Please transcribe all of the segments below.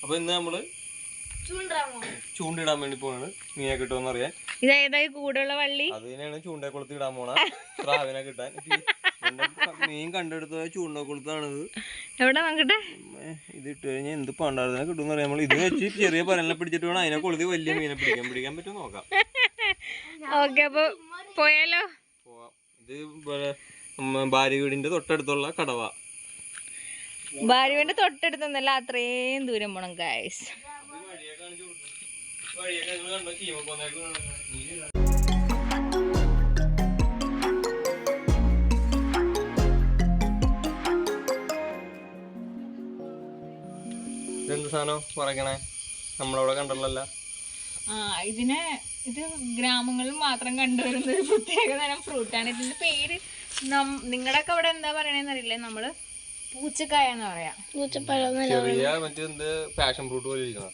അപ്പൊ ഇന്ന് നമ്മള് ചൂണ്ടിടാൻ വേണ്ടി പോവാണ്. മീനെ കിട്ടുമെന്ന് അറിയാൻ. ഇതേതായി കൂടുള്ള വള്ളി അത് തന്നെയാണ് ചൂണ്ടക്കുളത്ത് ഇടാൻ പോണ സ്രാവിനെ കിട്ടാൻ. മീൻ കണ്ടെടുത്ത ചൂണ്ടക്കുളത്താണിത്. എവിടെ നോക്കട്ടെ. ഇത് ഇട്ട് കഴിഞ്ഞാൽ എന്ത് പണ്ടാരത്തിനെ കിട്ടുമെന്ന് അറിയാം. നമ്മൾ ഇത് വെച്ച് ചെറിയ പരലിനെ പിടിച്ചിട്ട് വേണം അതിനെ കൊളുത്തി വലിയ മീനെ പിടിക്കാൻ പറ്റും നോക്കാം. ഓക്കെ, അപ്പൊ പോയാലോ? പോവാം. ഇത് ഭാര്യ വീടിന്റെ തൊട്ടടുത്തുള്ള കടവ. ഭാര്യ വീടിന്റെ തൊട്ടടുത്തൊന്നല്ല, അത്രയും ദൂരം പോണം ഗൈസ്. ഇതെന്ത് സാധനം പറയണേ? നമ്മളവിടെ കണ്ടല്ലോ. ഇത് ഗ്രാമങ്ങളിൽ മാത്രം കണ്ടുവരുന്ന ഒരു പ്രത്യേക തരം ഫ്രൂട്ടാണ്. ഇതിന്റെ പേര് നിങ്ങളുടെ ഒക്കെ അവിടെ എന്താ പറയണെന്ന് അറിയില്ലേ. നമ്മള് പൂച്ചക്കായ എന്ന് പറയാം. ചെറിയ മറ്റേ പാഷൻ ഫ്രൂട്ട് പോലെ ഇരിക്കണം.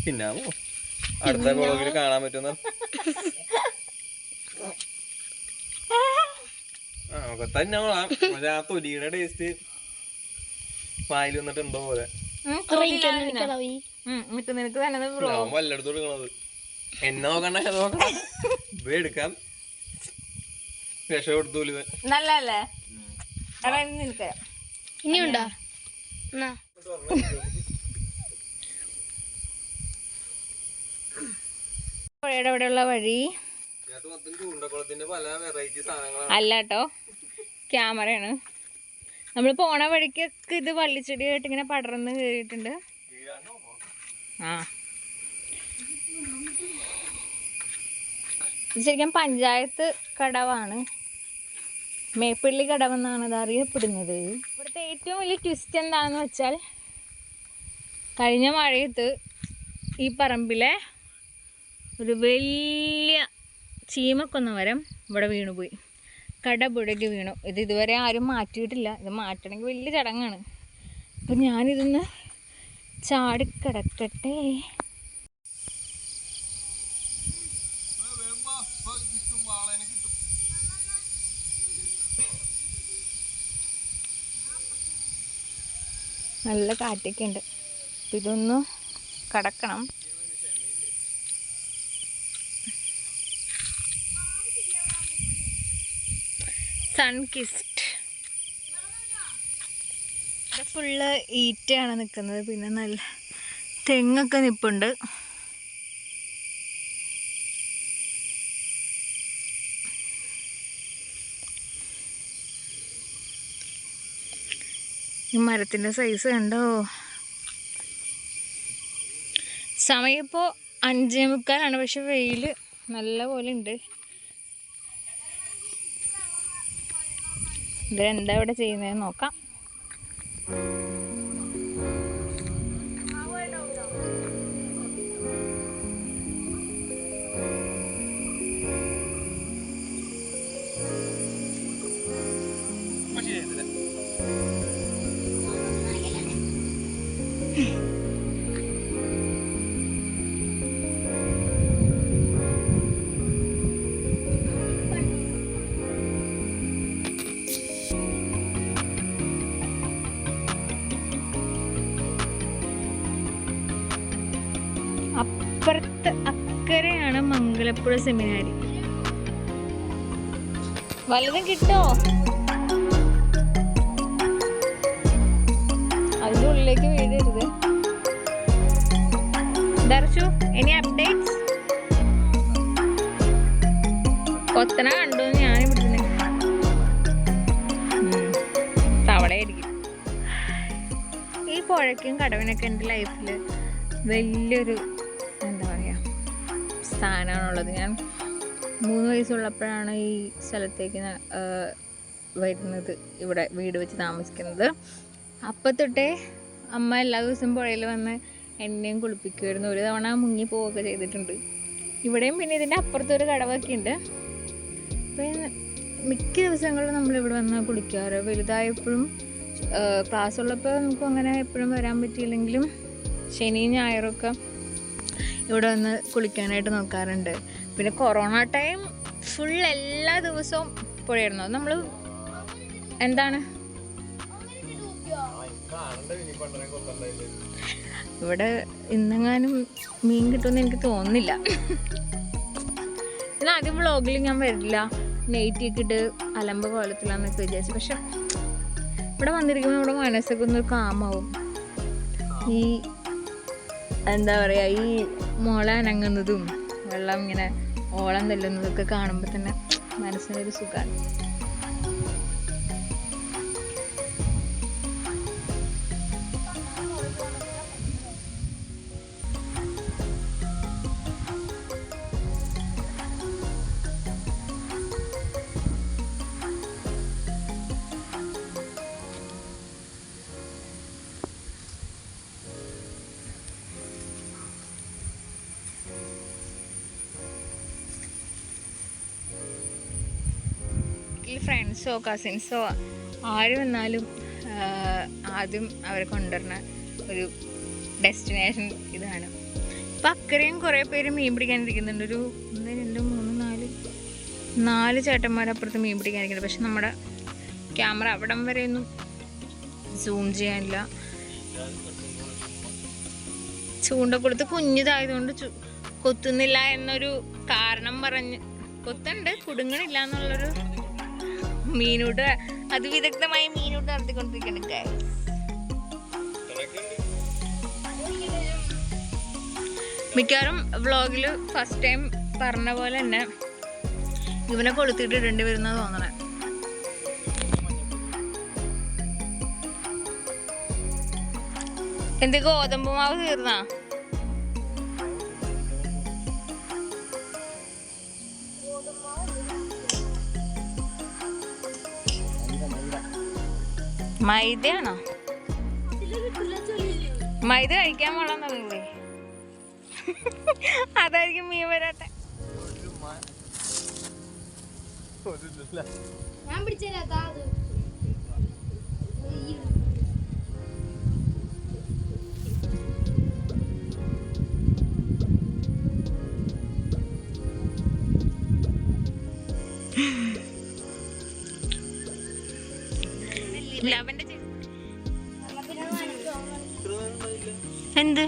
പിന്നെ അടുത്ത വ്ളോഗിൽ കാണാൻ പറ്റുന്ന തന്നെ ആ തൊലിയുടെ ടേസ്റ്റ് വായിൽ വന്നിട്ട് എന്തോ പോലെ. വല്ലടത്ത് കൊടുക്കണത് എന്നെ നോക്കണ്ട, എടുക്കാം. വിഷ കൊടുത്തൂല് നല്ലല്ലേ? ഇനിയുണ്ടോ? പുഴയുടെ അവിടെയുള്ള വഴി അല്ല കേട്ടോ, ക്യാമറയാണ്. നമ്മൾ പോണ വഴിക്കൊക്കെ ഇത് വള്ളിച്ചെടിയായിട്ട് ഇങ്ങനെ പടർന്ന് കയറിയിട്ടുണ്ട്. ഇത് ശരിക്കും പഞ്ചായത്ത് കടവാണ്. മേപ്പള്ളി കടവെന്നാണ് ഇത് അറിയപ്പെടുന്നത്. ഇവിടുത്തെ ഏറ്റവും വലിയ ട്വിസ്റ്റ് എന്താണെന്ന് വെച്ചാൽ, കഴിഞ്ഞ മഴയത്ത് ഈ പറമ്പിലെ ഒരു വലിയ ചീമക്കൊന്ന മരം ഇവിടെ വീണുപോയി. കടപുഴകി വീണു. ഇത് ഇതുവരെ ആരും മാറ്റിയിട്ടില്ല. ഇത് മാറ്റണമെങ്കിൽ വലിയ ചടങ്ങാണ്. അപ്പം ഞാനിതൊന്ന് ചാടിക്കിടക്കട്ടെ. നല്ല കാറ്റൊക്കെ ഉണ്ട്. ഇതൊന്ന് കടക്കണം. സൺകിസ്റ്റ് ഇവിടെ ഫുള്ള് ഈറ്റയാണ് നിൽക്കുന്നത്. പിന്നെ നല്ല തെങ്ങൊക്കെ നിൽപ്പുണ്ട്. ഈ മരത്തിൻ്റെ സൈസ് കണ്ടോ? സമയം ഇപ്പോൾ 5:45, പക്ഷെ വെയിൽ നല്ല പോലെ ഉണ്ട്. ഇതെന്താ ഇവിടെ ചെയ്യുന്നതെന്ന് നോക്കാം. അപ്പുറത്ത് അക്കരെയാണ് മംഗലപ്പുഴ സെമിനാരി. വല്ലതും കിട്ടോ? അതിൻ്റെ ഉള്ളിലേക്ക് വീഴരുത്. ദർശു, എനി അപ്ഡേറ്റ്സ്? കൊത്തന കണ്ടു ഞാനിവിടുന്ന്. തവളയായിരിക്കും. ഈ പുഴയ്ക്കും കടവിനൊക്കെ എൻ്റെ ലൈഫിൽ വലിയൊരു എന്താ പറയുക സ്ഥാനമാണുള്ളത്. ഞാൻ 3 വയസ്സുള്ളപ്പോഴാണ് ഈ സ്ഥലത്തേക്ക് വരുന്നത്, ഇവിടെ വീട് വെച്ച് താമസിക്കുന്നത്. അപ്പം തൊട്ടേ അമ്മ എല്ലാ ദിവസവും പുഴയിൽ വന്ന് എന്നെയും കുളിപ്പിക്കുമായിരുന്നു. ഒരു തവണ മുങ്ങി പോവുകയൊക്കെ ചെയ്തിട്ടുണ്ട്. ഇവിടെയും പിന്നെ ഇതിൻ്റെ അപ്പുറത്തൊരു കടവൊക്കെ ഉണ്ട്. അപ്പം മിക്ക ദിവസങ്ങളിലും നമ്മളിവിടെ വന്ന് കുളിക്കാറ്. വലുതായപ്പോഴും ക്ലാസ് ഉള്ളപ്പോൾ നമുക്ക് അങ്ങനെ എപ്പോഴും വരാൻ പറ്റിയില്ലെങ്കിലും ശനിയും ഞായറൊക്കെ ഇവിടെ വന്ന് കുളിക്കാനായിട്ട് നോക്കാറുണ്ട്. പിന്നെ കൊറോണ ടൈം ഫുൾ എല്ലാ ദിവസവും പുഴയായിരുന്നു. നമ്മൾ എന്താണ് ഇവിടെ ഇന്നെങ്ങാനും മീൻ കിട്ടുമെന്ന് എനിക്ക് തോന്നുന്നില്ല. ഞാൻ ആദ്യം വ്ളോഗിൽ ഞാൻ വരില്ല, നെയ്റ്റ് ഇട്ടിട്ട് അലമ്പ് കോലത്തിലാന്നൊക്കെ വിചാരിച്ചു. പക്ഷെ ഇവിടെ വന്നിരിക്കുമ്പോൾ നമ്മുടെ മനസ്സൊക്കെ ഒന്ന് കാമാവും. ഈ എന്താ പറയുക, ഈ മുള അനങ്ങുന്നതും വെള്ളം ഇങ്ങനെ ഓളം തെല്ലുന്നതൊക്കെ കാണുമ്പോൾ തന്നെ മനസ്സിനൊരു സുഖമാണ്. ഫ്രണ്ട്സോ കസിൻസോ ആര് വന്നാലും ആദ്യം അവരെ കൊണ്ടുവരുന്ന ഒരു ഡെസ്റ്റിനേഷൻ ഇതാണ്. ഇപ്പം അക്കരെയും കുറേ പേര് മീൻ പിടിക്കാനിരിക്കുന്നുണ്ട്. ഒരു 1 2 3 4 ചേട്ടന്മാരപ്പുറത്ത് മീൻ പിടിക്കാനിരിക്കുന്നുണ്ട്. പക്ഷെ നമ്മുടെ ക്യാമറ അവിടം വരെയൊന്നും സൂം ചെയ്യാനില്ല. ചൂണ്ട കൊടുത്ത് കുഞ്ഞിതായതുകൊണ്ട് കൊത്തുന്നില്ല എന്നൊരു കാരണം പറഞ്ഞ്, കൊത്തുണ്ട്, കുടുങ്ങണില്ല എന്നുള്ളൊരു മീനൂട്ട് അതിവിദഗ്ധമായി മീനൂട്ട് നടത്തിക്കൊണ്ടിരിക്കുന്നുണ്ട്. മിക്കവാറും വ്ളോഗിൽ ഫസ്റ്റ് ടൈം പറഞ്ഞ പോലെ തന്നെ ഇവനെ കൊളുത്തിട്ട് ഇടേണ്ടി വരുന്ന തോന്നണേ. എന്ത് ഗോതമ്പ് മാവ് തീർന്നാ? മൈദയാണോ? മൈദ കഴിക്കാൻ പാടാന്ന് പറഞ്ഞില്ലേ? അതായിരിക്കും മീൻ വരാട്ടെ. എന്ത്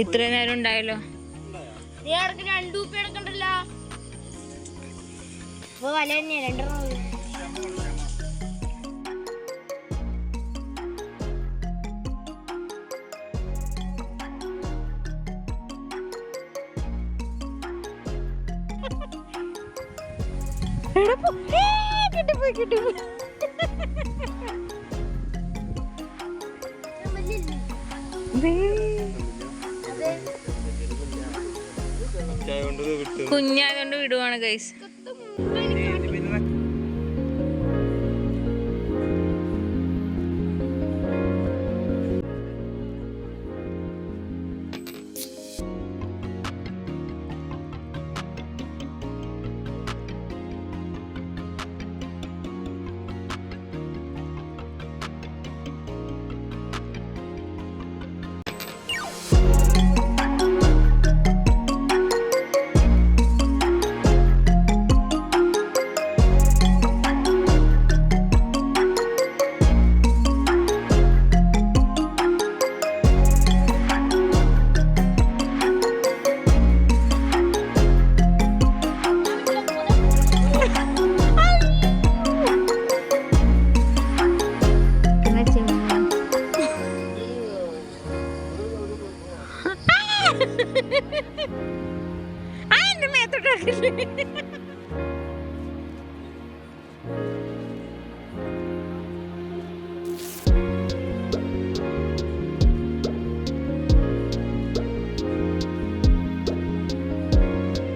ഇത്ര നേരം ഉണ്ടായല്ലോ. വല തന്നെയാ 2 കിട്ടിപ്പോയി. കുഞ്ഞായതുകൊണ്ട് വിടുവാണ് ഗൈസ്. എന്റെ മേത്തോട്ട്